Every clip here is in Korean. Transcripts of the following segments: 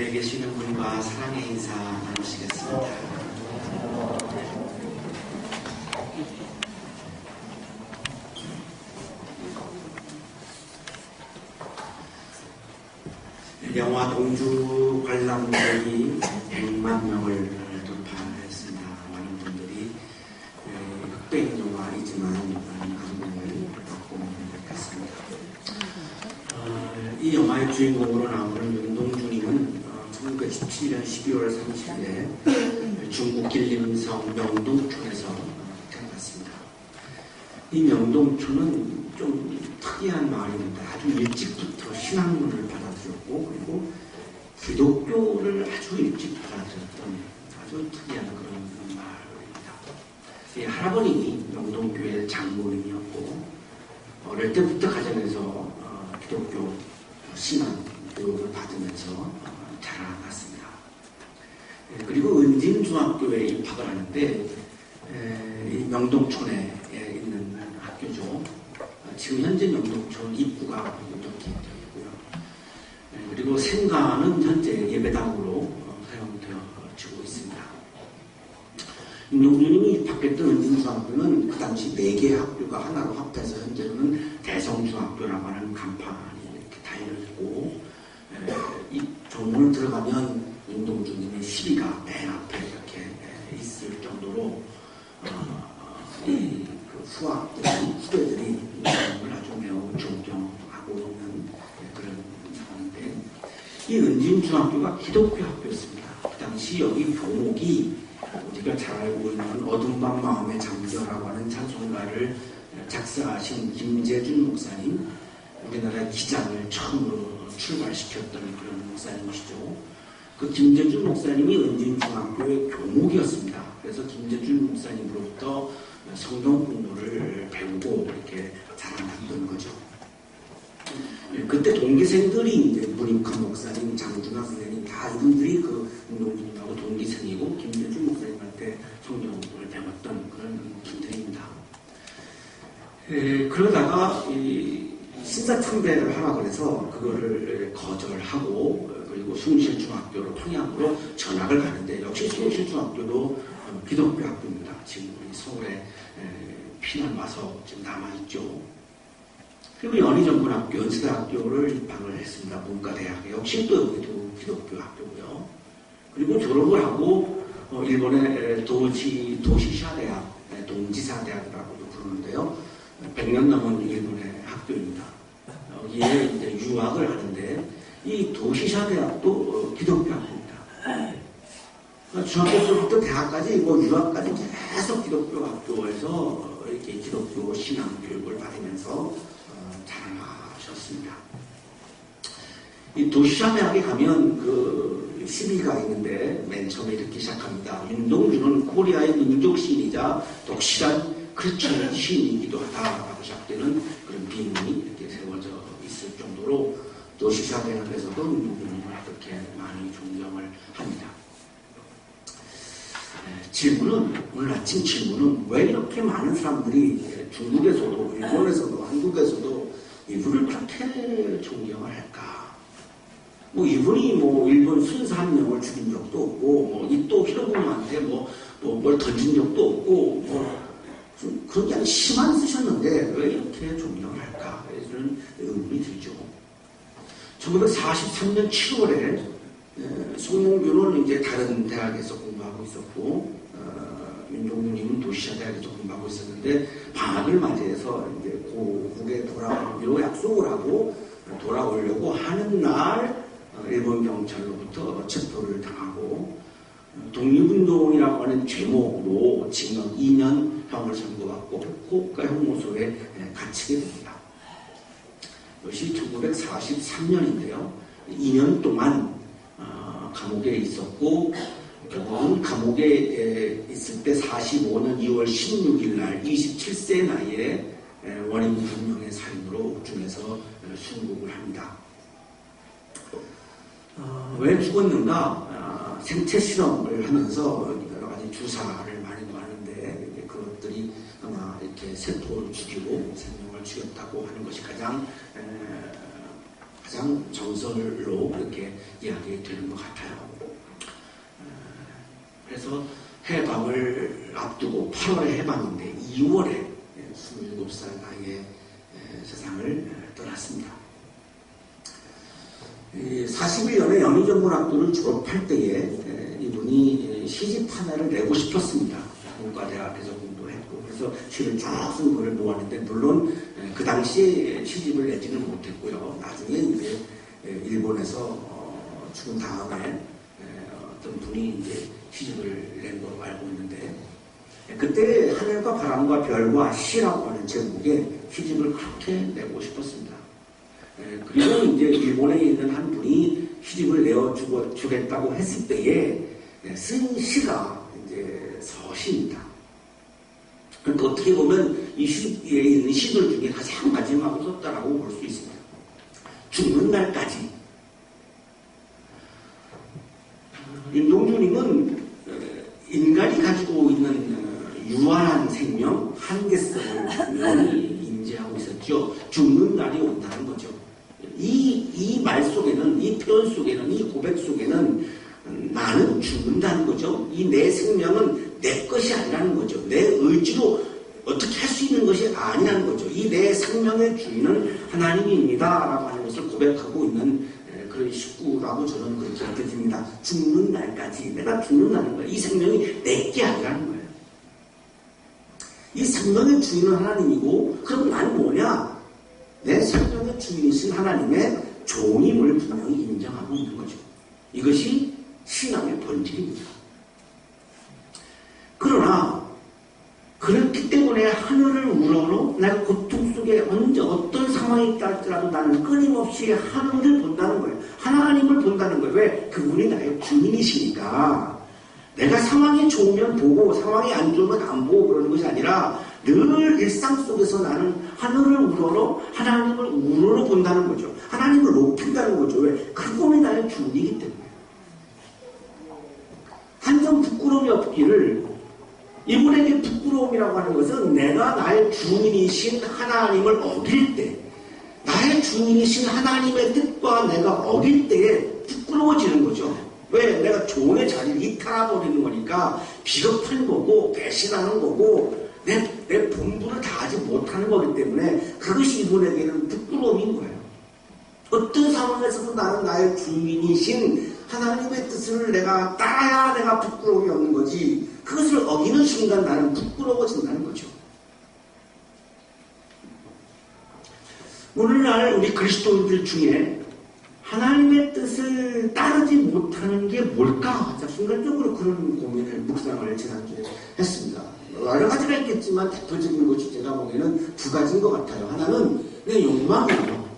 옆에 계시는 분과 사랑의 인사 나누시겠습니다. 영화 동주 관람객이 100만 명을 돌파했습니다. 많은 분들이 흑백 영화이지만 많은 감동을 받고 있습니다. 이 영화의 주인공으로 나오는 윤동주님은 1917년 12월 30일에 중국 길림성 명동촌에서 태어났습니다. 이 명동촌은 좀 특이한 마을입니다. 아주 일찍부터 신학문을 받아들였고 그리고 기독교를 아주 일찍 받아들였던 아주 특이한 그런 마을입니다. 할아버님이 명동교회 장로님이었고 어릴 때부터 가정에서 기독교 신앙 교육을 받으면서 자라났습니다. 그리고 은진중학교에 입학을 하는데 이 명동촌에 있는 학교죠. 지금 현재 명동촌 입구가 이렇게 되어 있고요. 그리고 생가는 현재 예배당으로 사용되어지고 있습니다. 윤동주님이 입학했던 은진중학교는 그 당시 4개의 학교가 하나로 합해서 현재는 대성중학교라고 하는 간판이 이렇게 달려있고 이 정문을 들어가면 윤동주님의 시비가 맨 앞에 이렇게 있을 정도로 후배들이 윤동주님을 아주 매우 존경하고 있는 그런 상황인데 이 은진중학교가 기독교 학교였습니다. 그 당시 여기 교목이 우리가 잘 알고 있는 어둠 밤 마음의 잠겨라고 하는 찬송가를 작사하신 김재준 목사님, 우리나라의 기장을 처음으로 출발시켰던 그런 목사님이시죠. 그 김재준 목사님이 은진중학교의 교목이었습니다. 그래서 김재준 목사님으로부터 성경 공부를 배우고 이렇게 자라났던 거죠. 그때 동기생들이 이제 문익환 목사님, 장준하 선생님 다 이분들이 그 운동주님하고 동기생이고 김재준 목사님한테 성경을 배웠던 그런 분들입니다. 그러다가 신사참배를 하라 그래서 그거를 거절하고 그리고 숭실중학교로 평양으로 전학을 가는데 역시 숭실중학교도 기독교 학교입니다. 지금 우리 서울에 피난 와서 지금 남아있죠. 그리고 연희전문학교, 연세대학교를 입학을 했습니다. 문과대학에. 역시 또 여기도 기독교 학교고요. 그리고 졸업을 하고 일본의 도시샤대학, 동지사대학이라고도 부르는데요. 100년 넘은 일본의 학교입니다. 여기에 이제 유학을 하는데 이 도시샤대학도 기독교 학교입니다. 중학교 때부터 대학까지 유학까지 계속 기독교 학교에서 이렇게 기독교 신앙 교육을 받으면서 자라나셨습니다. 이 도시샤대학에 가면 그 시비가 있는데 맨 처음에 이렇게 시작합니다. 윤동주는 코리아의 민족 시인이자 독실한 크리스천 시인이기도 하다라고 시작되는 그런 비문이 이렇게 세워져 있을 정도로 도시샤대학에서도 윤동주님을 그렇게 많이 존경을 합니다. 오늘 아침 질문은 왜 이렇게 많은 사람들이 중국에서도 일본에서도 한국에서도 이분을 그렇게 존경을 할까? 이분이 일본 순사 한 명을 죽인 적도 없고 이또 히로부미한테 뭘 던진 적도 없고 그런 게 아주 심한 쓰셨는데 왜 이렇게 존경을 할까? 이런 의문이 들죠. 1943년 7월에 송몽규는 이제 다른 대학에서 공부하고 있었고 윤동주님은 도시샤대학에서 공부하고 있었는데 방학을 맞이해서 이제 고국에 돌아오기로 약속을 하고 돌아오려고 하는 날 일본 경찰로부터 체포를 당하고 독립운동이라고 하는 죄목으로 징역 2년형을 선고받고 후쿠오카 형무소에 갇히게 됩니다. 이것이 1943년인데요. 2년 동안 감옥에 있었고 결국은 감옥에 있을 때 45년 2월 16일 날 27세 나이에 원인불명의 사인으로 옥중에서 순국을 합니다. 왜 죽었는가? 생체 실험을 하면서 여러 가지 주사를 많이 놨는데 그것들이 아마 이렇게 세포를 죽이고 생명을 죽였다고 하는 것이 가장 가장 정설로 그렇게 이야기 되는 것 같아요. 그래서 해방을 앞두고 8월에 해방인데 2월에 27살 나이에 세상을 떠났습니다. 41년에 연희전문학교를 졸업할 때에 이분이 시집 하나를 내고 싶었습니다. 문과대학에서 공부를 했고 그래서 시를 쭉 쓴 거를 모았는데 물론 그 당시에 시집을 내지는 못했고요. 나중에 이제 일본에서 죽은 다음에 어떤 분이 이제 시집을 낸 걸로 알고 있는데 그때 하늘과 바람과 별과 시라고 하는 제목의 시집을 그렇게 내고 싶었습니다. 그리고 이제 일본에 있는 한 분이 시집을 내어주겠다고 했을 때에 쓴 시가 이제 서시입니다. 그러니까 어떻게 보면 이 시에 있는 시들 중에 가장 마지막으로 썼다라고 볼 수 있습니다. 죽는 날까지. 윤동주님은 인간이 가지고 있는 유한한 생명, 한계성을 분명히 인지하고 있었죠. 죽는 날이 온다는 거죠. 이 말 속에는, 이 표현 속에는, 이 고백 속에는 나는 죽는다는 거죠. 이 내 생명은 내 것이 아니라는 거죠. 내 의지로 어떻게 할 수 있는 것이 아니라는 거죠. 이 내 생명의 주인은 하나님입니다. 라고 하는 것을 고백하고 있는 그런 식구라고 저는 그렇게 느껴집니다. 죽는 날까지 내가 죽는다는 거예요. 이 생명이 내게 아니라는 거예요. 이 생명의 주인은 하나님이고 그럼 나는 뭐냐? 내 생명의 주인이신 하나님의 종임을 분명히 인정하고 있는 거죠. 이것이 신앙의 본질입니다. 그러나 그렇기 때문에 하늘을 우러러 내가 고통 속에 언제 어떤 상황이 있다 할지라도 나는 끊임없이 하늘을 본다는 거예요. 하나님을 본다는 거예요. 왜? 그분이 나의 주인이시니까. 내가 상황이 좋으면 보고 상황이 안 좋으면 안 보고 그러는 것이 아니라 늘 일상 속에서 나는 하늘을 우러러 하나님을 우러러 본다는 거죠. 하나님을 높인다는 거죠. 왜? 그분이 나의 주인이기 때문에. 한 점 부끄러움이 없기를 이분에게 부끄러움이라고 하는 것은 내가 나의 주인이신 하나님을 어길 때 나의 주인이신 하나님의 뜻과 내가 어길 때에 부끄러워지는 거죠. 왜? 내가 종의 자리를 이탈해버리는 거니까 비겁한 거고 배신하는 거고 내 본분을 다하지 못하는 거기 때문에 그것이 이분에게는 부끄러움인 거예요. 어떤 상황에서도 나는 나의 주인이신 하나님의 뜻을 내가 따라야 내가 부끄러움이 없는 거지 그것을 어기는 순간 나는 부끄러워진다는 거죠. 오늘날 우리 그리스도인들 중에 하나님의 뜻을 따르지 못하는 게 뭘까? 순간적으로 그런 고민을 묵상을 지난주에 했습니다. 여러 가지가 있겠지만 대표적인 것이 제가 보기에는 두 가지인 것 같아요. 하나는 내 욕망이에요.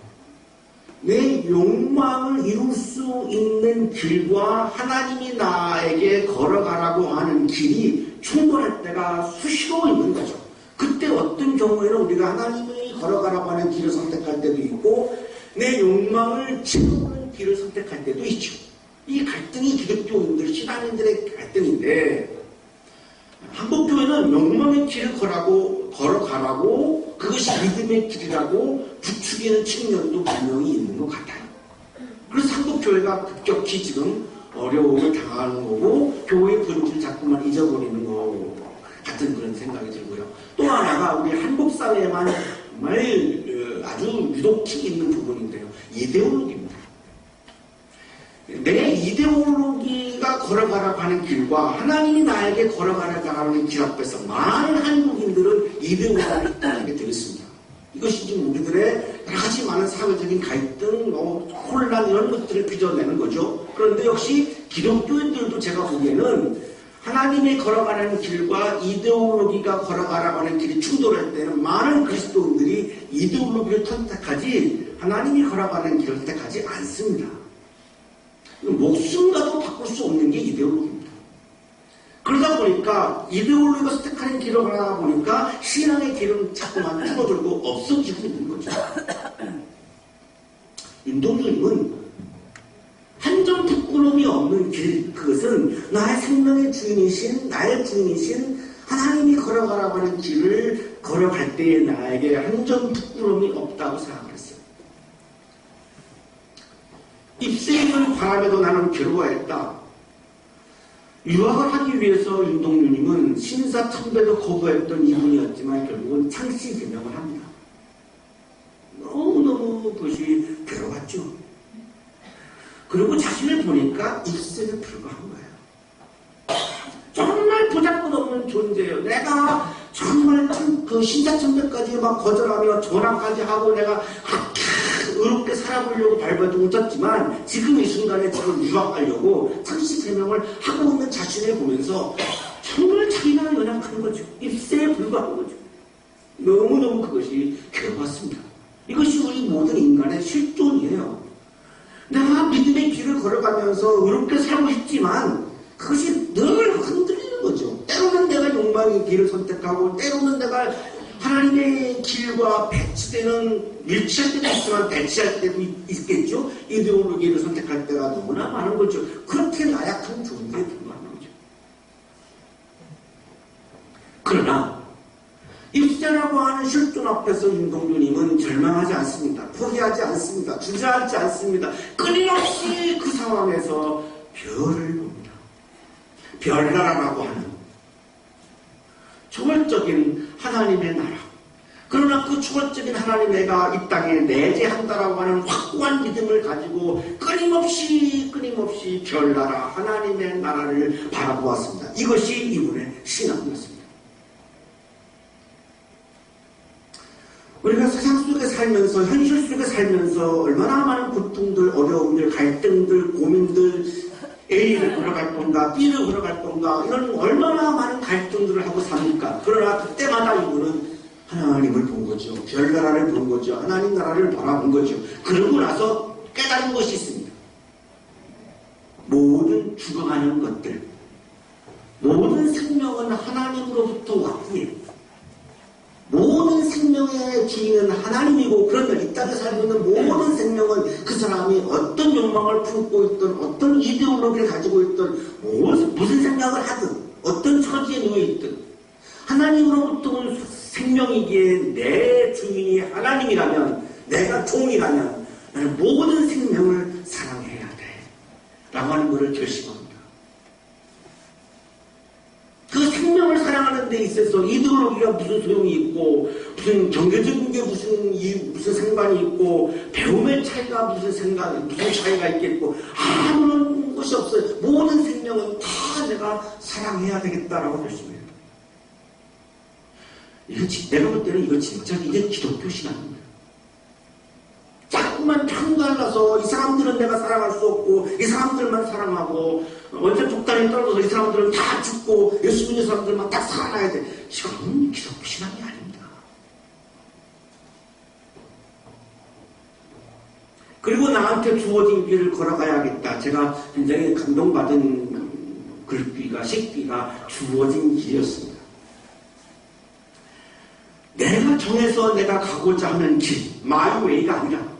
내 욕망을 이룰 수 있는 길과 하나님이 나에게 걸어가라고 하는 길이 충돌할 때가 수시로 있는 거죠. 그때 어떤 경우에는 우리가 하나님이 걸어가라고 하는 길을 선택할 때도 있고 내 욕망을 채우는 길을 선택할 때도 있죠. 이 갈등이 기독교인들, 신앙인들의 갈등인데 한국교회는 욕망의 길을 걸어가라고 그것이 믿음의 길이라고 부추기는 측면도 분명히 있는 것 같아요. 그래서 한국교회가 급격히 지금 어려움을 당하는 거고 교회의 본질 자꾸만 잊어버리는 거 같은 그런 생각이 들고요. 또 하나가 우리 한국 사회에만 정말 아주 유독히 있는 부분인데요. 이데올로기입니다. 내 이데올로기가 걸어가라고 하는 길과 하나님이 나에게 걸어가라고 하는 길 앞에서 많은 한국인들은 이데올로기를 따르게 되겠습니다. 이것이 지금 우리들의 여러 가지 많은 사회적인 갈등, 혼란 이런 것들을 빚어내는 거죠. 그런데 역시 기독교인들도 제가 보기에는 하나님이 걸어가는 길과 이데올로기가 걸어가라고 하는 길이 충돌할 때는 많은 그리스도인들이 이데올로기를 선택하지 하나님이 걸어가는 길을 선택하지 않습니다. 목숨과도 바꿀 수 없는 게 이데올로기입니다. 그러다 보니까 이데올로기가 선택하는 길을 가다 보니까 신앙의 길은 자꾸만 줄어들고 없어지고 있는 거죠. 윤동주님은 한 점 부끄러움이 없는 길, 그것은 나의 생명의 주인이신, 나의 주인이신 하나님이 걸어가라고 하는 길을 걸어갈 때에 나에게 한 점 부끄러움이 없다고 생각을 했어요. 입세이는 바람에도 나는 괴로워했다. 유학을 하기 위해서 윤동주님은 신사참배도 거부했던 이분이었지만 결국은 창씨 개명을 합니다. 너무너무 그것이 괴로웠죠. 그리고 자신을 보니까 입세에 불과한 거예요. 정말 보잘것없는 존재예요. 내가 정말 그 신사참배까지 막 거절하며 전화까지 하고 내가 의롭게 살아보려고 발버둥 웃었지만 지금 이 순간에 지금 유학 가려고 창씨 개명을 하고 있는 자신을 보면서 정말 자기가 연약한 거죠. 입세에 불과한 거죠. 너무너무 그것이 괴로웠습니다. 이것이 우리 모든 인간의 실존이에요. 내가 믿음의 길을 걸어가면서 의롭게 살고 싶지만 그것이 늘 흔들리는 거죠. 때로는 내가 욕망의 길을 선택하고 때로는 내가 하나님의 길과 배치되는 일치할 때도 있지만 배치할 때도 있겠죠. 이데올로기를 선택할 때가 너무나 많은 거죠. 그렇게 나약한 존재에 불과한 거죠. 그러나 입세라고 하는 실존 앞에서 윤동주님은 절망하지 않습니다. 포기하지 않습니다. 주저하지 않습니다. 끊임없이 그 상황에서 별을 봅니다. 별나라라고 하는 초월적인 하나님의 나라. 그러나 그 초월적인 하나님의가 이 땅에 내재한다라고 하는 확고한 믿음을 가지고 끊임없이 별나라 하나님의 나라를 바라보았습니다. 이것이 이분의 신앙이었습니다. 우리가 세상 속에 살면서 현실 속에 살면서 얼마나 많은 고통들, 어려움들, 갈등들, 고민들, A를 걸어갈 건가, B를 걸어갈 건가, 이런 얼마나 많은 갈등들을 하고 삽니까? 그러나 그때마다 이분은 하나님을 본 거죠. 별나라를 본 거죠. 하나님 나라를 바라본 거죠. 그러고 나서 깨달은 것이 있습니다. 모든 죽어가는 것들, 모든 생명은 하나님으로부터 왔기에 모든 생명의 주인은 하나님이고 그러면 이 땅에 살고 있는 모든 생명은 그 사람이 어떤 욕망을 품고 있든 어떤 이데올로기를 가지고 있든 무슨 생각을 하든 어떤 처지에 놓여 있든 하나님으로부터 온 생명이기에 내 주인이 하나님이라면 내가 종이라면 나는 모든 생명을 사랑해야 돼 라고 하는 것을 결심합니다. 그 생명을 사랑하는 데 있어서 이데올로기가 무슨 소용이 있고 무슨 경제적인 게 무슨 상관이 있고 배움의 차이가 무슨 차이가 있겠고 아무런 것이 없어요. 모든 생명은 다 내가 사랑해야 되겠다라고 결심해요. 내가 볼 때는 이게 기독교 신앙입니다. 자꾸만 편갈라서 이 사람들은 내가 사랑할 수 없고 이 사람들만 사랑하고 완전 독단이 떨어져서 이 사람들은 다 죽고 예수 믿는 사람들만 딱 살아나야 돼. 이건 기독교 신앙이 아닙니다. 그리고 나한테 주어진 길을 걸어가야겠다. 제가 굉장히 감동받은 식비가 주어진 길이었습니다. 내가 정해서 내가 가고자 하는 길, 마이웨이가 아니라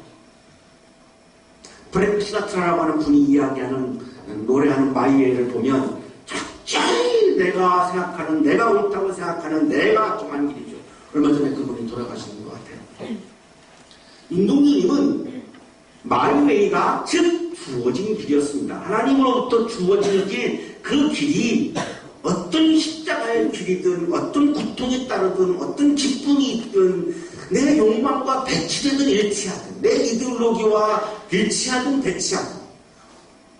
프랭크 시나트라라고 하는 분이 이야기하는 노래하는 마이웨이를 보면 철저히 내가 생각하는 내가 옳다고 생각하는 내가 정한 길이죠. 얼마 전에 그분이 돌아가시는 것 같아요. 윤동주님은 마이웨이가 즉 주어진 길이었습니다. 하나님으로부터 주어진 길, 그 길이 어떤 십자가의 길이든 어떤 고통에 따르든 어떤 기쁨이 있든 내 욕망과 배치되든 일치하든 내 이데올로기와 일치하든 배치하든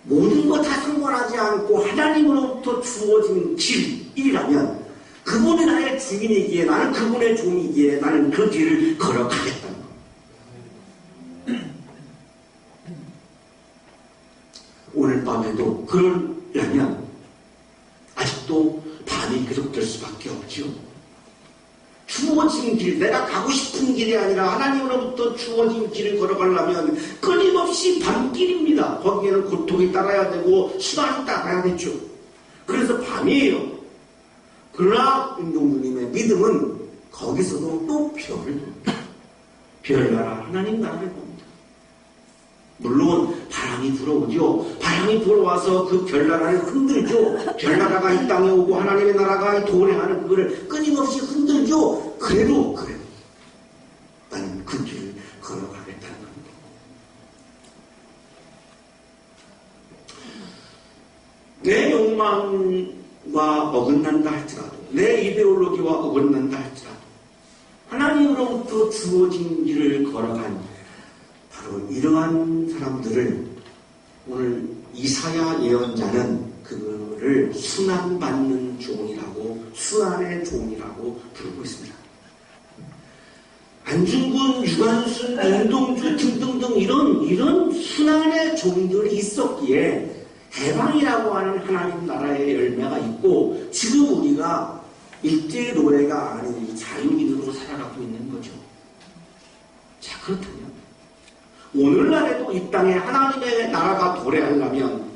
모든 것 다 상관하지 않고 하나님으로부터 주어진 길이라면 그분이 나의 주인이기에 나는 그분의 종이기에 나는 그 길을 걸어가겠다는 겁니다. 오늘 밤에도 그러려면 아직도 밤이 계속될 수밖에 없죠. 주어진 길, 내가 가고 싶은 길이 아니라 하나님으로부터 주어진 길을 걸어가려면 끊임없이 밤길입니다. 거기에는 고통이 따라야 되고 수단이 따라야겠죠. 그래서 밤이에요. 그러나 윤동주님의 믿음은 거기서도 또 별을 봅니다. 별나라 하나님 나라를 봅니다. 물론 바람이 불어오죠. 바람이 불어와서 그 별나라를 흔들죠. 별나라가 이 땅에 오고 하나님의 나라가 도래하는 그거를 끊임없이 흔들죠. 그래도 나는 그 길을 걸어가겠다는 겁니다. 욕망과 어긋난다 할지라도, 내 이데올로기와 어긋난다 할지라도 하나님으로부터 주어진 길을 걸어간 바로 이러한 사람들을 오늘 이사야 예언자는 그거를 순환받는 종이라고, 순환의 종이라고 부르고 있습니다. 안중근, 유관순, 윤동주 등등등 이런 순환의 종들이 있었기에 해방이라고 하는 하나님 나라의 열매가 있고, 지금 우리가 일제 노예가 아닌 자유민으로 살아가고 있는 거죠. 자, 그렇다면 오늘날에도 이 땅에 하나님의 나라가 도래하려면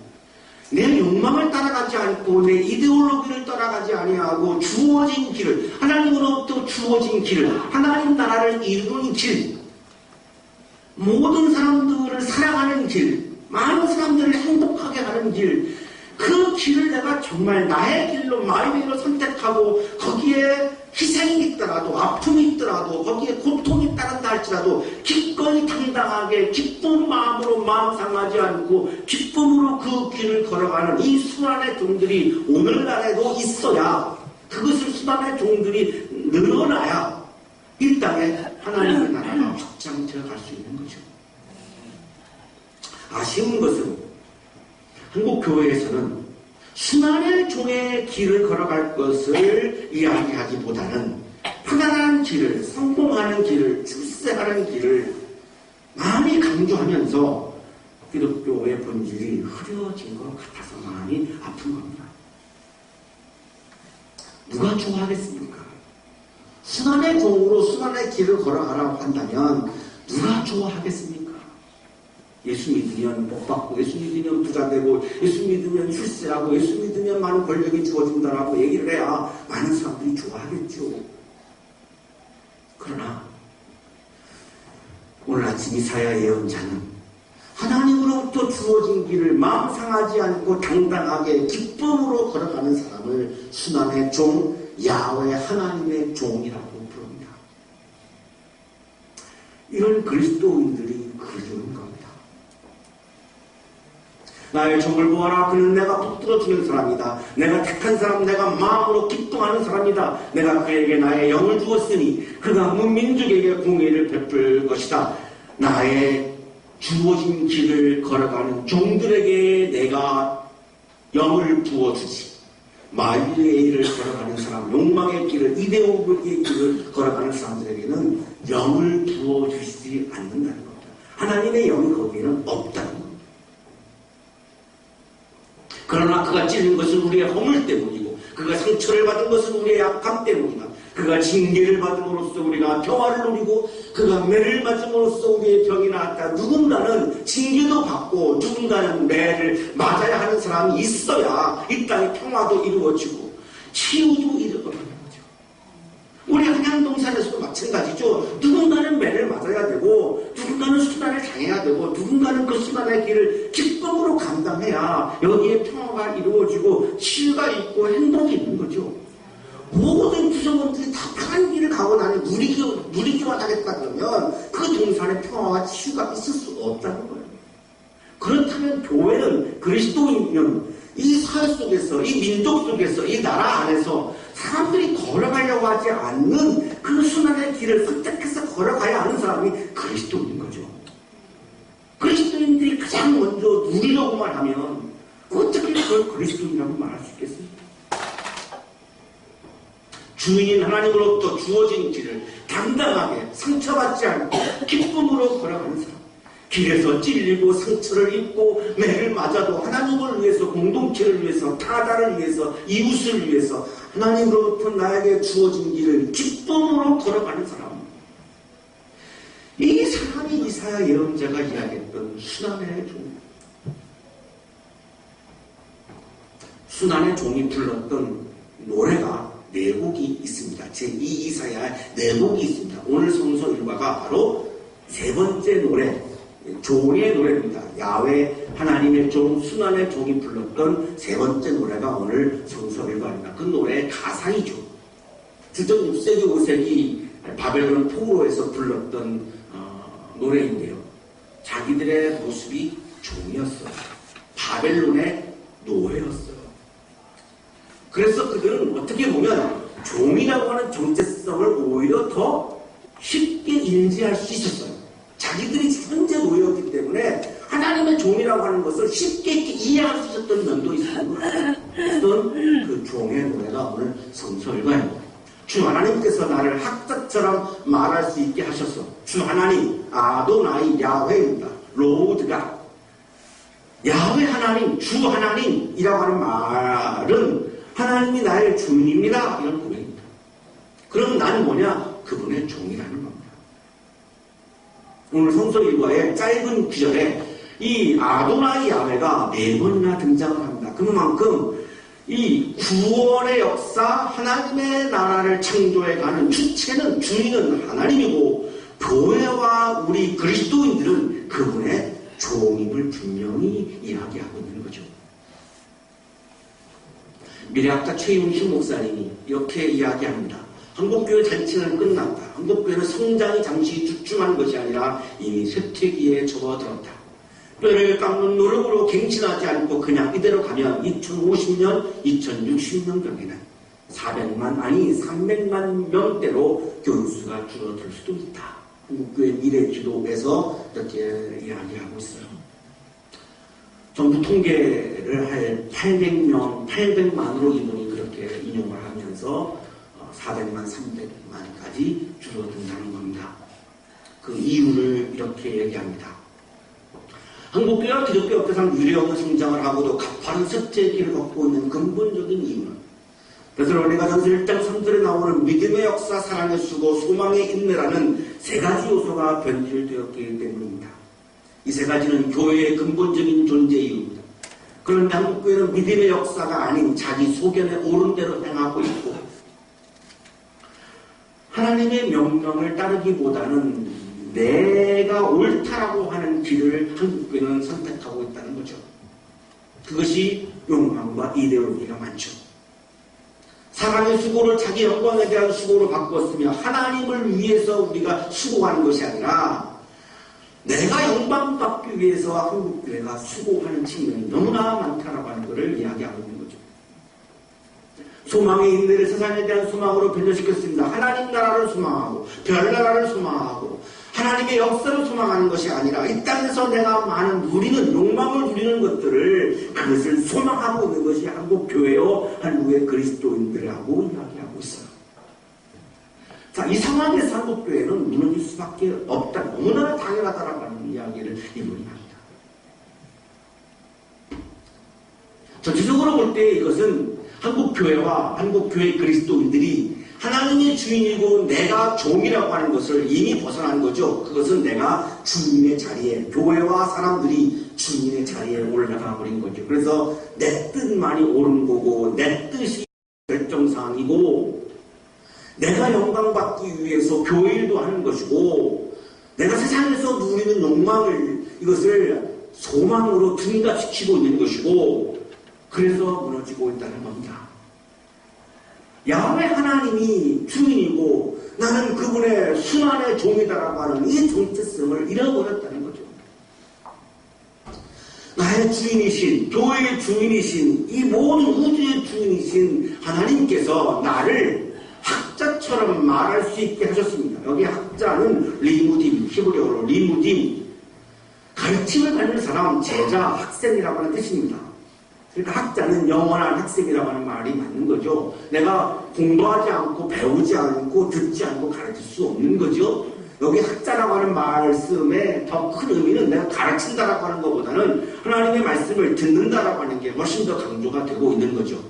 내 욕망을 따라가지 않고 내 이데올로기를 따라가지 아니하고 주어진 길을, 하나님으로부터 주어진 길을, 하나님 나라를 이루는 길, 모든 사람들을 사랑하는 길, 많은 사람들을 행복하게 하는 길, 그 길을 내가 정말 나의 길로, 마음의 길로 선택하고 거기에 희생이 있더라도, 아픔이 있더라도, 거기에 고통이 따른다 할지라도 기꺼이 당당하게 기쁜 마음으로 마음 상하지 않고 기쁨으로 그 길을 걸어가는 이 순환의 종들이 오늘날에도 있어야, 그것을 순환의 종들이 늘어나야 이 땅에 하나님의 나라가 확장되어 갈 수 있는 거죠. 아쉬운 것은 한국 교회에서는 순환의 종의 길을 걸어갈 것을 이야기하기보다는 편안한 길을, 성공하는 길을, 출세하는 길을 많이 강조하면서 기독교의 본질이 흐려진 것 같아서 마음이 아픈 겁니다. 누가 좋아하겠습니까? 순환의 종으로 순환의 길을 걸어가라고 한다면 누가 좋아하겠습니까? 예수 믿으면 복 받고, 예수 믿으면 부자 되고, 예수 믿으면 출세하고, 예수 믿으면 많은 권력이 주어진다라고 얘기를 해야 많은 사람들이 좋아하겠죠. 그러나 오늘 아침 이사야 예언자는 하나님으로부터 주어진 길을 마음 상하지 않고 당당하게 기쁨으로 걸어가는 사람을 순환의 종, 야훼 하나님의 종이라고 부릅니다. 이런 그리스도인들이 그리운 겁니다. 나의 종을 보아라. 그는 내가 붙들어주는 사람이다. 내가 택한 사람, 내가 마음으로 기뻐하는 사람이다. 내가 그에게 나의 영을 주었으니 그가 문민족에게 공의를 베풀 것이다. 나의 주어진 길을 걸어가는 종들에게 내가 영을 부어주지. 마귀의 일을 걸어가는 사람, 욕망의 길을, 이데올로기의 길을 걸어가는 사람들에게는 영을 부어주시지 않는다는 겁니다. 하나님의 영이 거기에는 없다는 겁니다. 그러나 그가 찔린 것은 우리의 허물 때문이고, 그가 상처를 받은 것은 우리의 약함 때문이다. 그가 징계를 받음으로써 우리가 평화를 누리고, 그가 매를 맞음으로써 우리의 병이 나았다. 누군가는 징계도 받고 누군가는 매를 맞아야 하는 사람이 있어야 이 땅의 평화도 이루어지고 치유도 이루어지는 거죠. 우리 한양동산에서도 마찬가지죠. 누군가는 매를 맞아야 되고, 누군가는 수단을 당해야 되고, 누군가는 그 수단의 길을 기쁨으로 감당해야 여기에 평화가 이루어지고 치유가 있고 행복이 있는 거죠. 모든 구성원들이 다 편한 길을 가고 나니 누리기만 하겠다 그러면 그 동산에 평화와 치유가 있을 수 없다는 거예요. 그렇다면 교회는, 그리스도인은 이 사회 속에서, 이 민족 속에서, 이 나라 안에서 사람들이 걸어가려고 하지 않는 그 순환의 길을 선택해서 걸어가야 하는 사람이 그리스도인인 거죠. 그리스도인들이 가장 먼저 누리려고만 하면 어떻게 그걸 그리스도인이라고 말할 수 있겠습니까? 주인인 하나님으로부터 주어진 길을 당당하게 상처받지 않고 기쁨으로 걸어가는 사람, 길에서 찔리고 상처를 입고 매를 맞아도 하나님을 위해서, 공동체를 위해서, 타다를 위해서, 이웃을 위해서 하나님으로부터 나에게 주어진 길을 기쁨으로 걸어가는 사람, 이 사람이 이사야 예언자가 이야기했던 순환의 종, 순환의 종이 불렀던 노래가 네 곡이 있습니다. 제2 이사야의 네 곡이 있습니다. 오늘 성서 일과가 바로 세 번째 노래, 종의 노래입니다. 야훼 하나님의 종, 순환의 종이 불렀던 세 번째 노래가 오늘 성서 일과입니다. 그 노래의 가상이죠. 주전 6세기, 5세기 바벨론 포로에서 불렀던 노래인데요. 자기들의 모습이 종이었어요. 바벨론의 노예였어요. 그래서 그들은 어떻게 보면 종이라고 하는 정체성을 오히려 더 쉽게 인지할 수 있었어요. 자기들이 현재 노예였기 때문에 하나님의 종이라고 하는 것을 쉽게 이해할 수 있었던 면도 있었던 거예요. 어떤 그 종의 노래가 오늘 성서 읽어요. 주 하나님께서 나를 학자처럼 말할 수 있게 하셔서 주 하나님 아도나이 야훼입니다. 로드가 야훼 하나님 주 하나님이라고 하는 말은 하나님이 나의 주인입니다. 이런 고백입니다. 그럼 나는 뭐냐? 그분의 종이라는 겁니다. 오늘 성서 일과의 짧은 구절에 이 아도나이 야훼가 4번이나 등장을 합니다. 그만큼 이 구원의 역사, 하나님의 나라를 창조해가는 주체는, 주인은 하나님이고 교회와 우리 그리스도인들은 그분의 종임을 분명히 이야기하고 있는 거죠. 미래학자 최윤식 목사님이 이렇게 이야기합니다. 한국교회 잔치는 끝났다. 한국교회는 성장이 잠시 주춤한 것이 아니라 이미 쇠퇴기에 접어들었다. 뼈를 깎는 노력으로 갱신하지 않고 그냥 이대로 가면 2050년, 2060년경에는 400만 아니 300만 명대로 교인수가 줄어들 수도 있다. 한국교회 미래 지도에서 이렇게 이야기하고 있어요. 정부 통계를 할 800만으로 이분이 그렇게 인용을 하면서 400만, 300만까지 줄어든다는 겁니다. 그 이유를 이렇게 얘기합니다. 한국교회와 기독교 역사상 유례없는 성장을 하고도 가파른 쇠퇴기를 걷고 있는 근본적인 이유는 베드로니가전서 1장 3절에 나오는 믿음의 역사, 사랑의 수고, 소망의 인내라는 3가지 요소가 변질되었기 때문입니다. 이 3가지는 교회의 근본적인 존재 이유입니다. 그런데 한국교회는 믿음의 역사가 아닌 자기 소견에 옳은 대로 행하고 있고 하나님의 명령을 따르기보다는 내가 옳다라고 하는 길을 한국교회는 선택하고 있다는 거죠. 그것이 욕망과 이데올로기가 많죠. 사랑의 수고를 자기 영광에 대한 수고로 바꿨으며 하나님을 위해서 우리가 수고하는 것이 아니라 내가 영광받기 위해서 한국교회가 수고하는 측면이 너무나 많다라고 하는 것을 이야기하고 있는 거죠. 소망의 인내를 세상에 대한 소망으로 변절시켰습니다. 하나님 나라를 소망하고 별나라를 소망하고 하나님의 역사를 소망하는 것이 아니라 이 땅에서 내가 많은 누리는 욕망을 누리는 것들을 그것을 소망하고 있는 것이 한국교회요 한국의 그리스도인들하고 이야기하고 있어요. 자, 이 상황에서 한국교회는 무너질 수밖에 없다. 너무나 당연하다라고 하는 이야기를 이분이 합니다. 전체적으로 볼 때 이것은 한국교회와 한국교회 그리스도인들이 하나님의 주인이고 내가 종이라고 하는 것을 이미 벗어난 거죠. 그것은 내가 주인의 자리에, 교회와 사람들이 주인의 자리에 올라가 버린 거죠. 그래서 내 뜻만이 옳은 거고 내 뜻이 결정사항이고 내가 영광받기 위해서 교회 일도 하는 것이고 내가 세상에서 누리는 욕망을 이것을 소망으로 둔갑시키고 있는 것이고 그래서 무너지고 있다는 겁니다. 야훼 하나님이 주인이고 나는 그분의 순환의 종이다라고 하는 이 정체성을 잃어버렸다는 거죠. 나의 주인이신, 교회의 주인이신, 이 모든 우주의 주인이신 하나님께서 나를 학자처럼 말할 수 있게 하셨습니다. 여기 학자는 리무딤, 히브리어로 리무딤, 가르침을 받는 사람, 제자, 학생이라고 하는 뜻입니다. 그러니까 학자는 영원한 학생이라고 하는 말이 맞는 거죠. 내가 공부하지 않고 배우지 않고 듣지 않고 가르칠 수 없는 거죠. 여기 학자라고 하는 말씀의 더 큰 의미는 내가 가르친다라고 하는 것보다는 하나님의 말씀을 듣는다라고 하는 게 훨씬 더 강조가 되고 있는 거죠.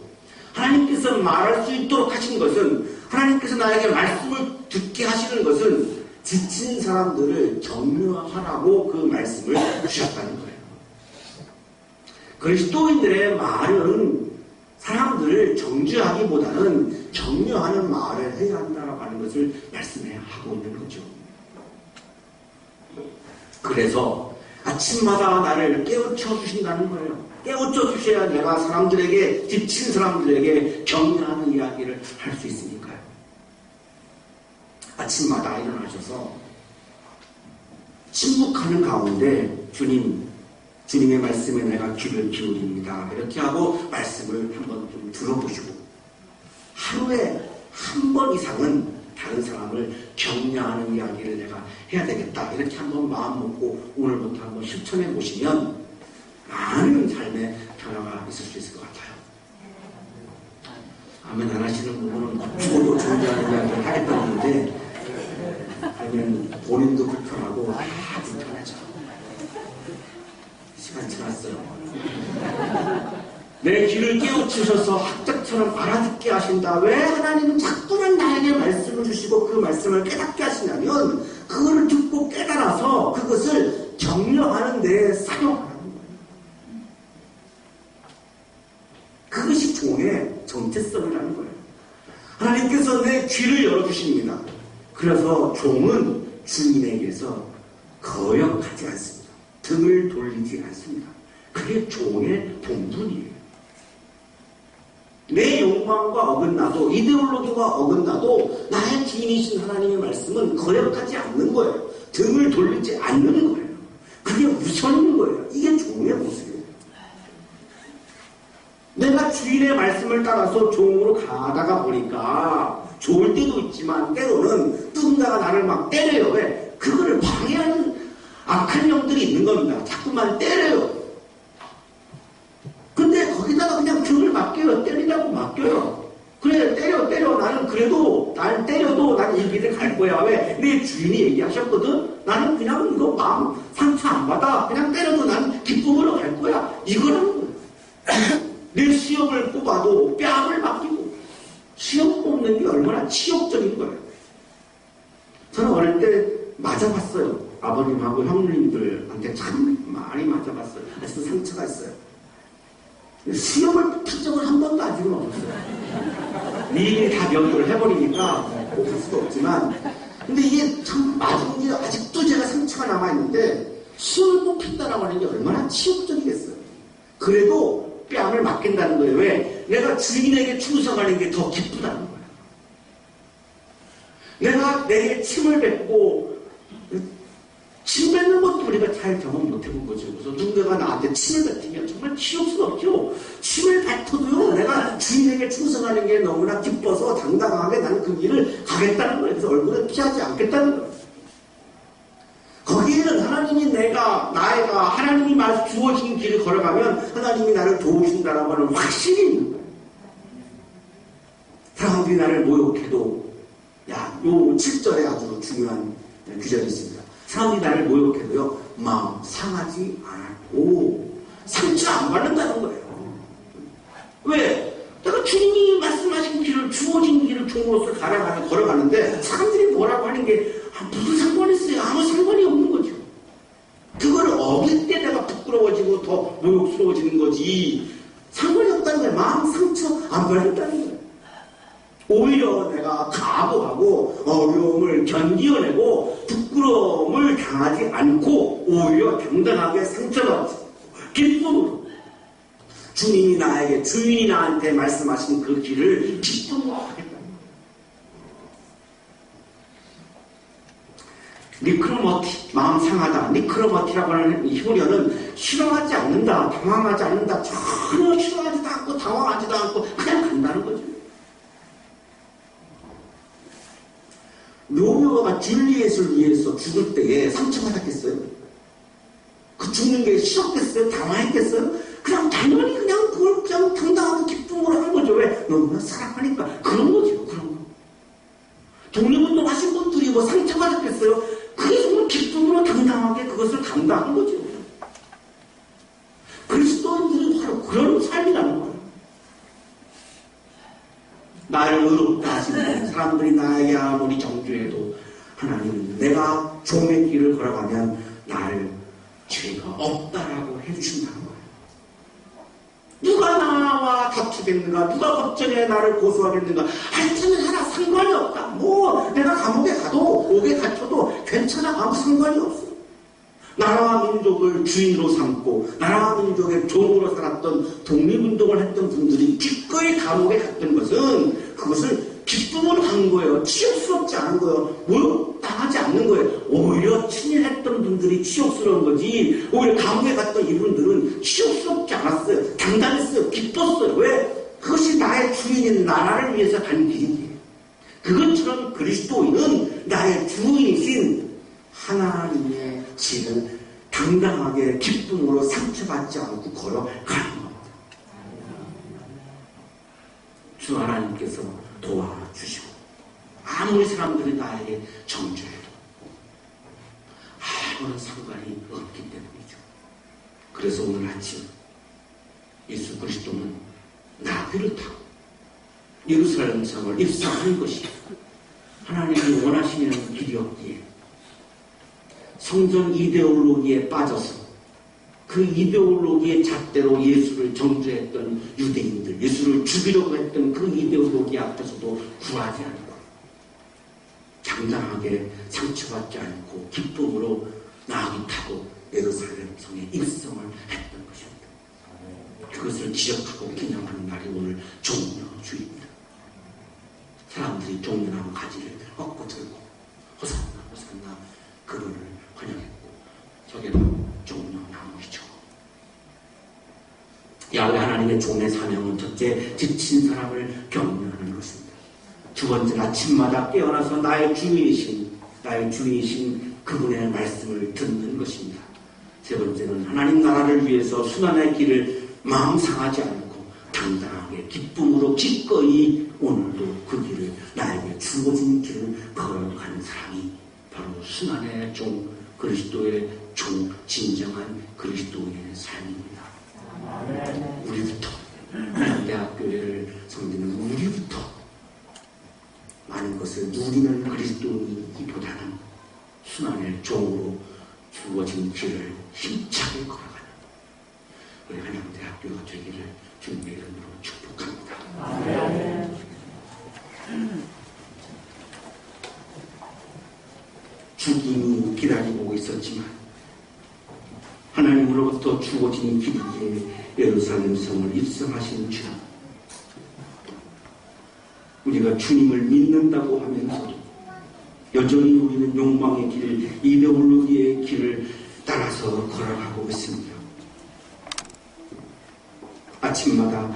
하나님께서 말할 수 있도록 하신 것은 하나님께서 나에게 말씀을 듣게 하시는 것은 지친 사람들을 격려하라고 그 말씀을 주셨다는 거예요. 그리스도인들의 말은 사람들을 정죄하기보다는 격려하는 말을 해야 한다고 하는 것을 말씀하고 있는 거죠. 그래서 아침마다 나를 깨우쳐 주신다는 거예요. 깨우쳐 주셔야 내가 사람들에게, 지친 사람들에게 격려하는 이야기를 할 수 있으니까요. 아침마다 일어나셔서 침묵하는 가운데 주님의 말씀에 내가 귀를 기울입니다. 이렇게 하고 말씀을 한번 좀 들어보시고 하루에 한 번 이상은 다른 사람을 격려하는 이야기를 내가 해야 되겠다. 이렇게 한번 마음 먹고 오늘부터 한번 실천해 보시면 많은 삶의 변화가 있을 수 있을 것 같아요. 아멘 안 하시는 부분은 죽어도 존재하는 이야기를 하겠다는데 아니면 본인도 불편하고 다 불편하죠. 시간 지났어요. 내 귀를 깨우치셔서 학자처럼 알아듣게 하신다. 왜 하나님은 자꾸만 나에게 말씀을 주시고 그 말씀을 깨닫게 하시냐면 그거를 듣고 깨달아서 그것을 격려하는 데 사용하는 거예요. 그것이 종의 정체성이라는 거예요. 하나님께서 내 귀를 열어주십니다. 그래서 종은 주인에게서 거역하지 않습니다. 등을 돌리지 않습니다. 그게 종의 본분이에요. 내 욕망과 어긋나도 이데올로기와 어긋나도 나의 주인이신 하나님의 말씀은 거역하지 않는 거예요. 등을 돌리지 않는 거예요. 그게 우선인 거예요. 이게 종의 모습이에요. 내가 주인의 말씀을 따라서 종으로 가다가 보니까 좋을 때도 있지만 때로는 누군가가 나를 막 때려요. 왜? 그거를 방해하는 악한 영들이 있는 겁니다. 자꾸만 때려요. 근데 거기다가 그냥 등을 맡겨요. 때리라고 맡겨요. 그래 때려 나는 그래도 날 때려도 난 이 길을 갈 거야. 왜? 내 주인이 얘기하셨거든. 나는 그냥 이거 마음 상처 안 받아. 그냥 때려도 난 기쁨으로 갈 거야. 이거라는 거야. 내 시험을 뽑아도 뺨을 맡기고 시험 뽑는 게 얼마나 치욕적인 거예요. 저는 어릴 때 맞아봤어요. 아버님하고 형님들한테 참 많이 맞아봤어요. 아직도 상처가 있어요. 시험을 뽑힌 적은 한 번도 아직은 없었어요. 미리 다 면도를 해버리니까 뽑을 수도 없지만 근데 이게 참 맞은 게 아직도 제가 상처가 남아있는데 시험을 뽑힌다라고 하는 게 얼마나 치욕적이겠어요. 그래도 뺨을 맡긴다는 거예요. 왜? 내가 주인에게 충성하는 게 더 기쁘다는 거예요. 내가 내게 침을 뱉고 침 뱉는 것도 우리가 잘 경험 못 해본 거죠. 그래서 누군가가 나한테 침을 뱉으면 정말 치욕스럽죠. 침을 뱉어도요, 내가 주인에게 충성하는 게 너무나 기뻐서 당당하게 나는 그 길을 가겠다는 거예요. 그래서 얼굴을 피하지 않겠다는 거예요. 거기에는 하나님이 나가 하나님이 주어진 길을 걸어가면 하나님이 나를 도우신다라고 하는 확신이 있는 거예요. 사람들이 나를 모욕해도, 요 7절에 아주 중요한 규절이 있습니다. 사람들이 나를 모욕해도요, 마음 상하지 않고 상처 안 받는다는 거예요. 왜? 내가 주님이 말씀하신 길을, 주어진 길을 종으로서 걸어가는데 사람들이 뭐라고 하는 게 무슨 상관이 있어요? 아무 상관이 없는 거죠. 그거를 어길 때 내가 부끄러워지고 더 모욕스러워지는 거지 상관이 없다는 거예요. 마음 상처 안 받는다는 거예요. 오히려 내가 각오하고 어려움을 견디어내고 부끄러움을 당하지 않고 오히려 당당하게 상처받지 기쁨으로 주님이 나에게 주인이 나한테 말씀하신 그 길을 기쁨으로 하겠다. 니크로머티, 마음 상하다. 니크로머티라고 하는 이 효려는 싫어하지 않는다, 당황하지 않는다, 전혀 싫어하지도 않고 당황하지도 않고 그냥 간다는 거죠. 로미오가 줄리엣을 위해서 죽을 때에 상처받았겠어요? 그 죽는 게 싫었겠어요? 당황했겠어요? 그냥 당연히 그냥 그걸 그냥 당당하고 기쁨으로 한 거죠. 왜? 너무나 사랑하니까. 그런 거죠. 그런 거. 독립운동 하신 분들이 뭐 상처받았겠어요? 그게 정말 기쁨으로 당당하게 그것을 감당한 거죠. 그리스도인들이 바로 그런 삶이라는 거예요. 나를 의롭다 하시는 사람들이 나에게 아무리 정죄해도 하나님은 내가 종의 길을 걸어가면 나를 죄가 없다라고 해주신다는 거예요. 누가 나와 다투겠는가, 누가 법정에 나를 고소하겠는가, 하여튼 하나 상관이 없다. 뭐 내가 감옥에 가도 옥에 갇혀도 괜찮아. 아무 상관이 없어. 나라와 민족을 주인으로 삼고 나라와 민족의 종으로 살았던 독립운동을 했던 분들이 기꺼이 감옥에 갔던 것은 그것을 기쁨으로 간 거예요. 치욕스럽지 않은 거예요. 모욕당하지 않는 거예요. 오히려 친일했던 분들이 치욕스러운 거지 오히려 감옥에 갔던 이분들은 치욕스럽지 않았어요. 당당했어요. 기뻤어요. 왜? 그것이 나의 주인인 나라를 위해서 간 길이기에 그것처럼 그리스도인은 나의 주인이신 하나님의 길을 당당하게 기쁨으로 상처받지 않고 걸어가는 겁니다. 주 하나님께서 도와주시고 아무리 사람들이 나에게 정죄해도 아무런 상관이 없기 때문이죠. 그래서 오늘 아침 예수 그리스도는 나귀를 타고 예루살렘 성을 입성한 것이 하나님이 원하시는 길이었기에 성전 이데올로기에 빠져서 그 이데올로기의 잣대로 예수를 정죄했던 유대인들, 예수를 죽이려고 했던 그 이데올로기 앞에서도 굴하지 않고 당당하게 상처받지 않고 기쁨으로 나귀 타고 예루살렘 성에 입성을 했던 것입니다. 그것을 기억하고 기념하는 날이 오늘 종려주의입니다. 사람들이 종려나무 가지를 얻고 들고 호산나 호산나 그분을 환영했고 저게 바로 종려나무이죠. 야훼 하나님의 종의 사명은 첫째 지친 사람을 격려하는 것입니다. 두 번째 아침마다 깨어나서 나의 주인이신 그분의 말씀을 듣는 것입니다. 세 번째는 하나님 나라를 위해서 순환의 길을 마음 상하지 않고 당당하게 기쁨으로 기꺼이 오늘도 그 길을 나에게 주어진 길을 걸어가는 사람이 바로 순환의 종, 그리스도의 종, 진정한 그리스도의 삶입니다. 우리부터 대학교회를 섬기는 우리부터 많은 것을 누리는 그리스도인이기보다는 순환의 종으로 주어진 길을 힘차게 걸어가는 우리 한양대학교가 되기를 주님의 이름으로 축복합니다. 죽임이 기다리고 있었지만 하나님으로부터 주어진 길이기에 예루살렘 성을 입성하신 주, 우리가 주님을 믿는다고 하면서도 여전히 우리는 욕망의 길, 이데올로기의 길을 따라서 걸어가고 있습니다. 아침마다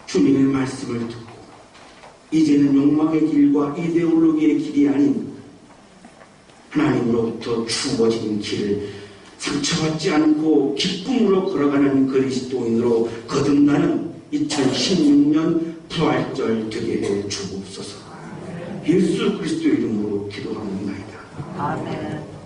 주님의 말씀을 듣고 이제는 욕망의 길과 이데올로기의 길이 아닌 하나님으로부터 주어진 길을 상처받지 않고 기쁨으로 걸어가는 그리스도인으로 거듭나는 2016년 부활절 되게 해 주옵소서. 예수 그리스도 이름으로 기도합니다. 아멘.